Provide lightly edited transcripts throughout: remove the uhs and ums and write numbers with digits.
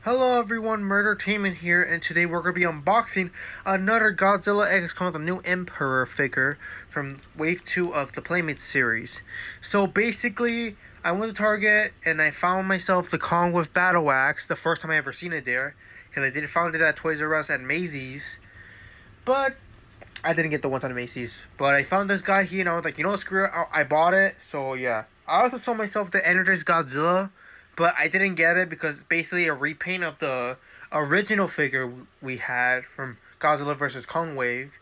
Hello everyone, Murdertainment here, and today we're going to be unboxing another Godzilla X Kong, the new Emperor figure from Wave 2 of the Playmates series. So basically, I went to Target and I found myself the Kong with Battle Axe, the first time I ever seen it there. Because I did found it at Toys R Us at Macy's, but I didn't get the ones on Macy's. But I found this guy here and I was like, you know what, screw it, I bought it, so yeah. I also saw myself the Energized Godzilla, but I didn't get it because it's basically a repaint of the original figure we had from Godzilla vs. Kong Wave.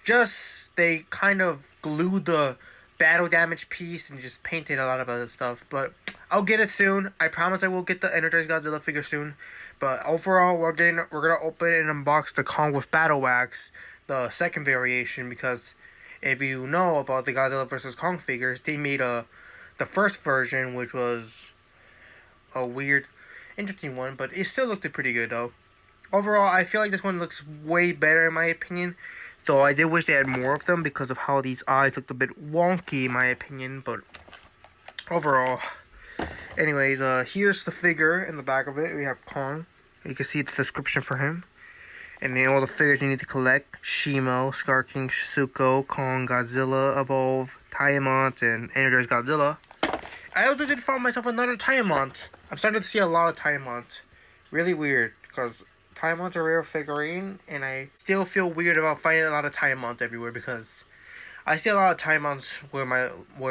Just, they kind of glued the battle damage piece and just painted a lot of other stuff. But I'll get it soon. I promise I will get the Energized Godzilla figure soon. But overall, we're gonna open and unbox the Kong with Battle Axe, the second variation, because if you know about the Godzilla vs. Kong figures, they made the first version, which was a weird, interesting one, but it still looked pretty good though. Overall, I feel like this one looks way better in my opinion. Though I did wish they had more of them because of how these eyes looked a bit wonky in my opinion, but overall. Anyways, here's the figure in the back of it. We have Kong. You can see the description for him. And then all the figures you need to collect. Shimo, Scar King, Shizuko, Kong, Godzilla, Evolve, Tiamont, and Energized Godzilla. I also did find myself another Tiamont. I'm starting to see a lot of Tiamont. Really weird, because Tiamont's a rare figurine, and I still feel weird about finding a lot of Tiamont everywhere, because I see a lot of Tiamonts where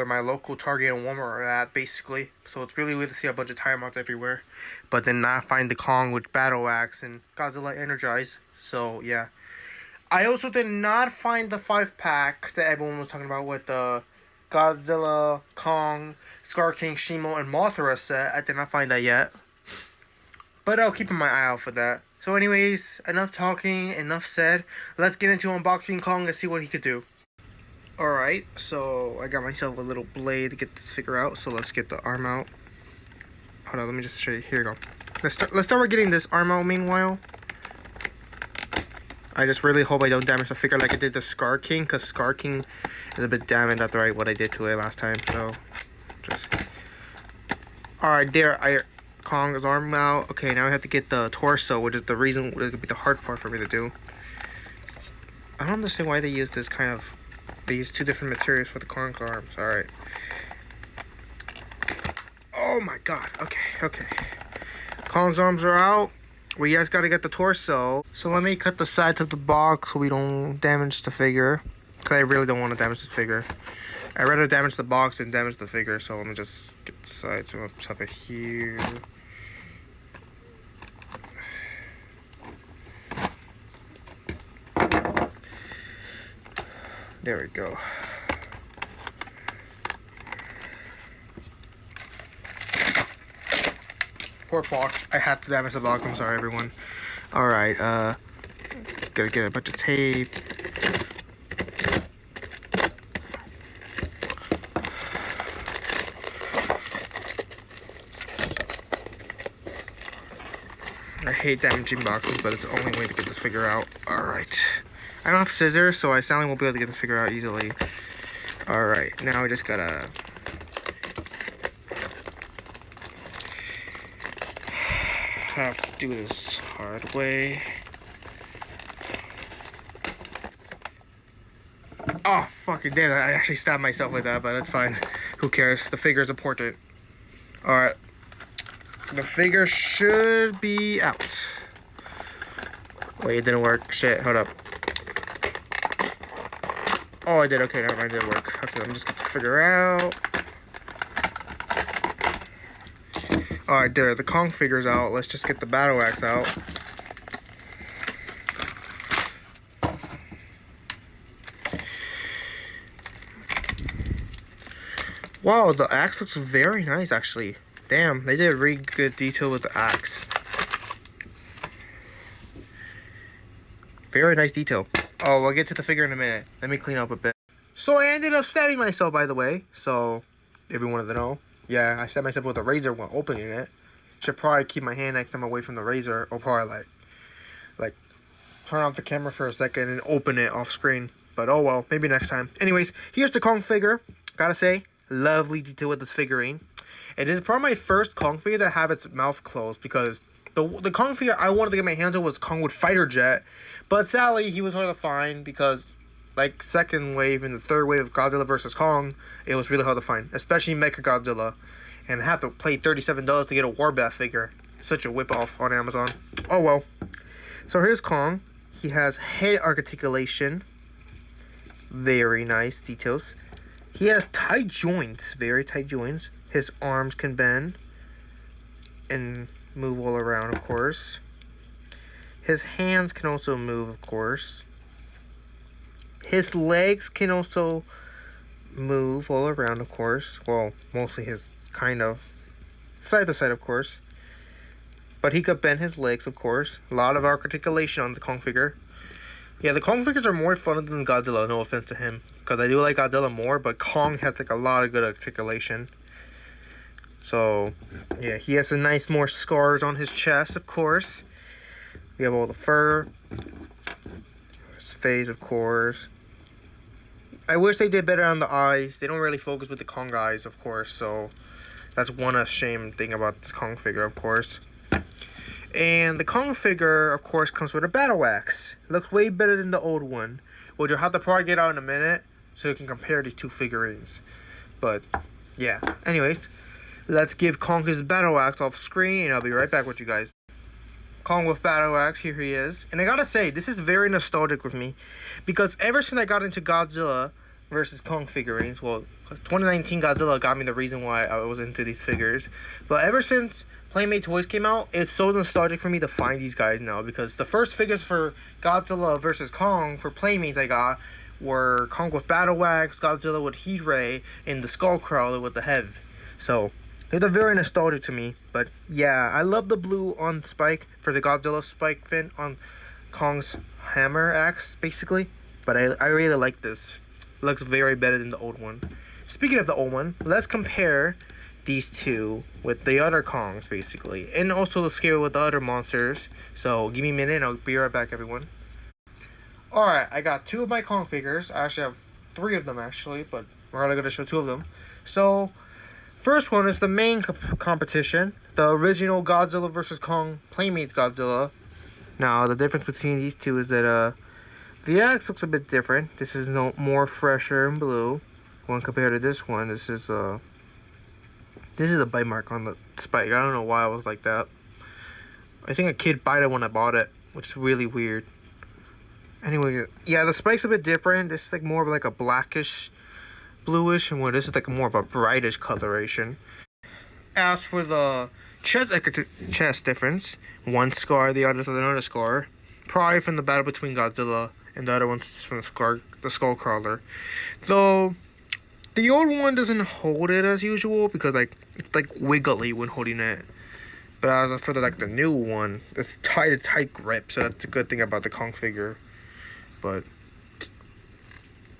my local Target and Walmart are at, basically. So it's really weird to see a bunch of Tiamonts everywhere. But then not find the Kong with Battle Axe and Godzilla Energized. So, yeah. I also did not find the 5-pack that everyone was talking about with the Godzilla, Kong, Scar King, Shimo, and Mothra set. I did not find that yet. But I'll keep my eye out for that. So anyways, enough talking, enough said. Let's get into unboxing Kong and see what he could do. Alright, so I got myself a little blade to get this figure out. So let's get the arm out. Hold on, let me just show you. Here we go. Let's start with getting this arm out meanwhile. I just really hope I don't damage the figure like I did the Scar King, because Scar King is a bit damaged after what I did to it last time. So, just... Alright, there, Kong's arm out. Okay, now I have to get the torso, which is the reason, it could be the hard part for me to do. I don't understand why they use this kind of... They use two different materials for the Kong's arms. Alright. Oh my god. Okay. Kong's arms are out. We just gotta get the torso. So let me cut the sides of the box so we don't damage the figure. Because I really don't want to damage this figure. I'd rather damage the box than damage the figure. So let me just get the sides up here. There we go. Poor box. I had to damage the box. I'm sorry, everyone. Alright, gotta get a bunch of tape. I hate damaging boxes, but it's the only way to get this figure out. Alright. I don't have scissors, so I sadly won't be able to get this figure out easily. Alright, now we just gotta... have to do this hard way. Oh, fucking damn it. I actually stabbed myself with that, but that's fine. Who cares? The figure is important. Alright. The figure should be out. Wait, it didn't work. Shit, hold up. Oh, I did. Okay, never mind. It did work. Okay, let me just get the figure out. Alright, there. The Kong figure's out. Let's just get the Battle Axe out. Wow, the axe looks very nice, actually. Damn, they did a really good detail with the axe. Very nice detail. Oh, we'll get to the figure in a minute. Let me clean up a bit. So I ended up stabbing myself, by the way. So, if you wanted to know. Yeah, I stabbed myself with a razor while opening it. Should probably keep my hand next time away from the razor. Or probably, like, turn off the camera for a second and open it off screen. But oh well, maybe next time. Anyways, here's the Kong figure. Gotta say, lovely detail with this figurine. It is probably my first Kong figure that have its mouth closed because The Kong figure I wanted to get my hands on was Kong with fighter jet, but sadly he was hard to find because like second wave and the third wave of Godzilla versus Kong, it was really hard to find, especially Mecha Godzilla, and I have to pay $37 to get a Warbat figure. Such a whip off on Amazon. Oh well. So here's Kong. He has head articulation. Very nice details. He has tight joints, very tight joints. His arms can bend and move all around, of course. His hands can also move, of course. His legs can also move all around, of course. Well, mostly his kind of side to side, of course. But he could bend his legs, of course. A lot of articulation on the Kong figure. Yeah, the Kong figures are more fun than Godzilla, no offense to him. Because I do like Godzilla more, but Kong has like a lot of good articulation. So, yeah, he has some nice more scars on his chest, of course. We have all the fur. His face, of course. I wish they did better on the eyes. They don't really focus with the Kong eyes, of course. So, that's one shame thing about this Kong figure, of course. And the Kong figure, of course, comes with a battle axe. Looks way better than the old one, which you'll have to probably get out in a minute so you can compare these two figurines. But, yeah. Anyways, let's give Kong his battle axe off screen, and I'll be right back with you guys. Kong with battle axe, here he is. And I gotta say, this is very nostalgic with me, because ever since I got into Godzilla versus Kong figurines, well, 2019 Godzilla got me the reason why I was into these figures, but ever since Playmate Toys came out, it's so nostalgic for me to find these guys now, because the first figures for Godzilla versus Kong for Playmates I got were Kong with Battle Axe, Godzilla with Heat Ray, and the Skullcrawler with the head. So, they're very nostalgic to me, but yeah, I love the blue on Spike for the Godzilla Spike fin on Kong's hammer axe, basically, but I really like this. It looks very better than the old one. Speaking of the old one, let's compare these two with the other Kongs, basically, and also the scale with the other monsters. So give me a minute and I'll be right back, everyone. Alright, I got two of my Kong figures. I actually have three of them, actually, but we're only going to show two of them. So first one is the main competition, the original Godzilla vs. Kong Playmates Godzilla. Now the difference between these two is that the axe looks a bit different. This is more fresher and blue when compared to this one. This is a bite mark on the spike. I don't know why I was like that. I think a kid bit it when I bought it, which is really weird. Anyway, yeah, the spike's a bit different. It's like more of like a blackish, bluish, and where this is like more of a brightish coloration. As for the chest difference, one scar, the other's another scar. Probably from the battle between Godzilla, and the other one's from the Skullcrawler. Though the old one doesn't hold it as usual because it's like wiggly when holding it. But as for the new one, it's tight grip, so that's a good thing about the Kong figure. But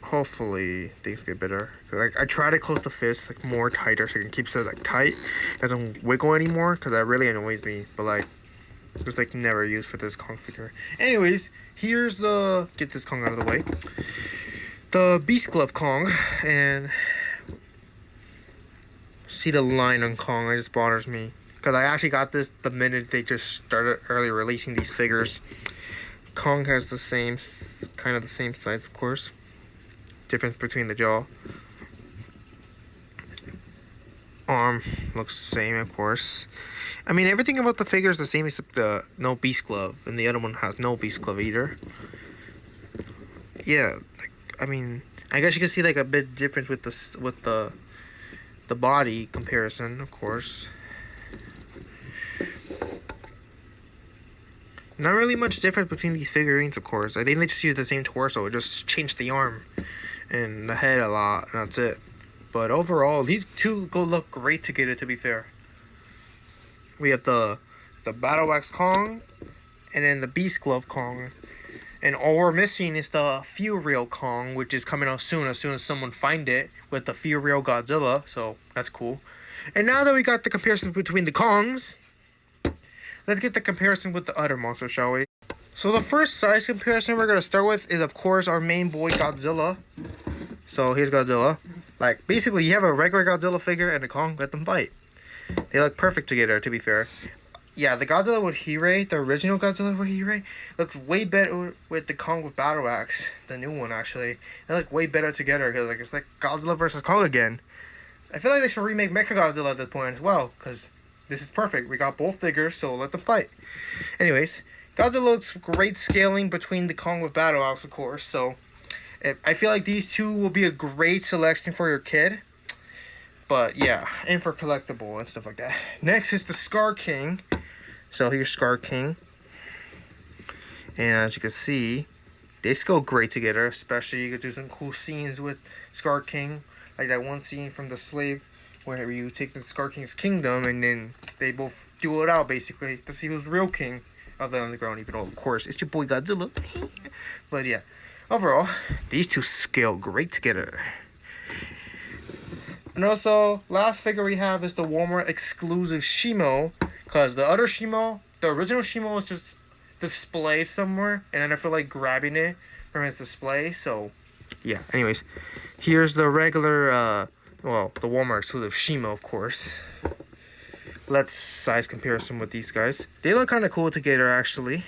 hopefully things get better. I try to close the fist more tighter so it can keep it tight, it doesn't wiggle anymore, because that really annoys me. But just never used for this Kong figure. Anyways, here's get this Kong out of the way. The Beast Glove Kong, and see the line on Kong, it just bothers me. Because I actually got this the minute they just started early releasing these figures. Kong has the same size, of course. Difference between the jaw. Arm looks the same, of course. I mean, everything about the figure is the same except the no Beast Glove, and the other one has no Beast Glove either. Yeah, I mean, I guess you can see a bit difference with the body comparison, of course. Not really much difference between these figurines, of course. I think they just use the same torso. It just changed the arm and the head a lot, and that's it. But overall, these two look great together, to be fair. We have the Battle Axe Kong, and then the Beast Glove Kong. And all we're missing is the Furial Kong, which is coming out soon as someone find it, with the Furial Godzilla, so that's cool. And now that we got the comparison between the Kongs, let's get the comparison with the other monsters, shall we? So the first size comparison we're going to start with is, of course, our main boy Godzilla. So here's Godzilla. Basically, you have a regular Godzilla figure and a Kong, let them fight. They look perfect together, to be fair. yeah, the Godzilla with Hiei, the original Godzilla with Hiei, looks way better with the Kong with Battle Axe. The new one, actually. They look way better together, because like, it's like Godzilla versus Kong again. I feel like they should remake Mechagodzilla at this point as well, because this is perfect. We got both figures, so let them fight. Anyways, Godzilla looks great scaling between the Kong with Battle Axe, of course, so I feel like these two will be a great selection for your kid. But yeah, and for collectible and stuff like that. Next is the Scar King. So here's Scar King. And as you can see, they go great together. Especially you could do some cool scenes with Scar King. Like that one scene from The Slave where you take the Scar King's kingdom and then they both duel it out basically to see who's real king of the underground. Even though of course it's your boy Godzilla. But yeah, overall, these two scale great together. And also, last figure we have is the Walmart exclusive Shimo. Because the other Shimo, the original Shimo was just displayed somewhere. And then I feel like grabbing it from his display. So, yeah. Anyways, here's the regular, the Walmart exclusive Shimo, of course. Let's size comparison with these guys. They look kind of cool together, actually.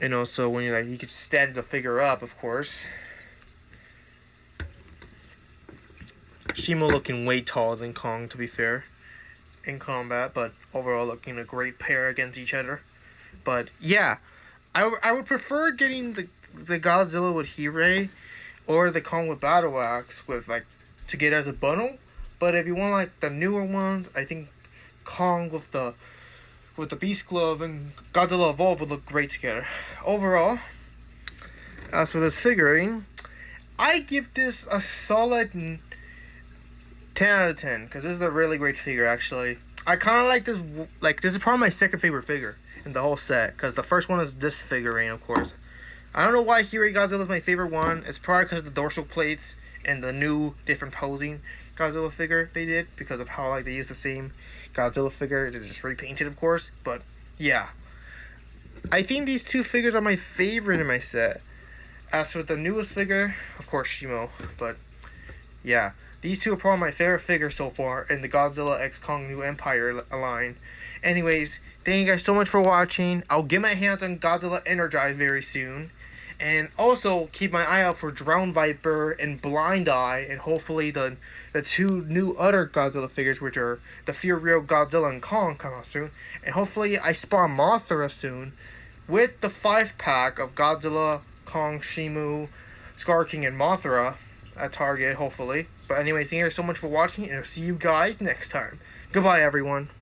And also, when you could stand the figure up, of course. Shimo looking way taller than Kong, to be fair, in combat, but overall looking a great pair against each other. But yeah, I would prefer getting the Godzilla with Hiei or the Kong with Battle Axe with to get as a bundle. But if you want the newer ones, I think Kong with the Beast Glove and Godzilla Evolve would look great together. Overall, as for this figurine, I give this a solid 10 out of 10, because this is a really great figure, actually. I kind of like this, this is probably my second favorite figure in the whole set, because the first one is this figurine, of course. I don't know why Hiei Godzilla is my favorite one. It's probably because of the dorsal plates and the new different posing Godzilla figure they did, because of how they use the same Godzilla figure. They're just repainted, of course, but yeah. I think these two figures are my favorite in my set. As for the newest figure, of course, Shimo, but yeah. These two are probably my favorite figures so far in the Godzilla x Kong New Empire line. Anyways, thank you guys so much for watching. I'll get my hands on Godzilla Energized very soon. And also, keep my eye out for Drowned Viper and Blind Eye. And hopefully the two new other Godzilla figures, which are the Fury Godzilla and Kong, come out soon. And hopefully I spawn Mothra soon with the 5-pack of Godzilla, Kong, Shimo, Scar King, and Mothra at Target, hopefully. But anyway, thank you guys so much for watching, and I'll see you guys next time. Goodbye, everyone.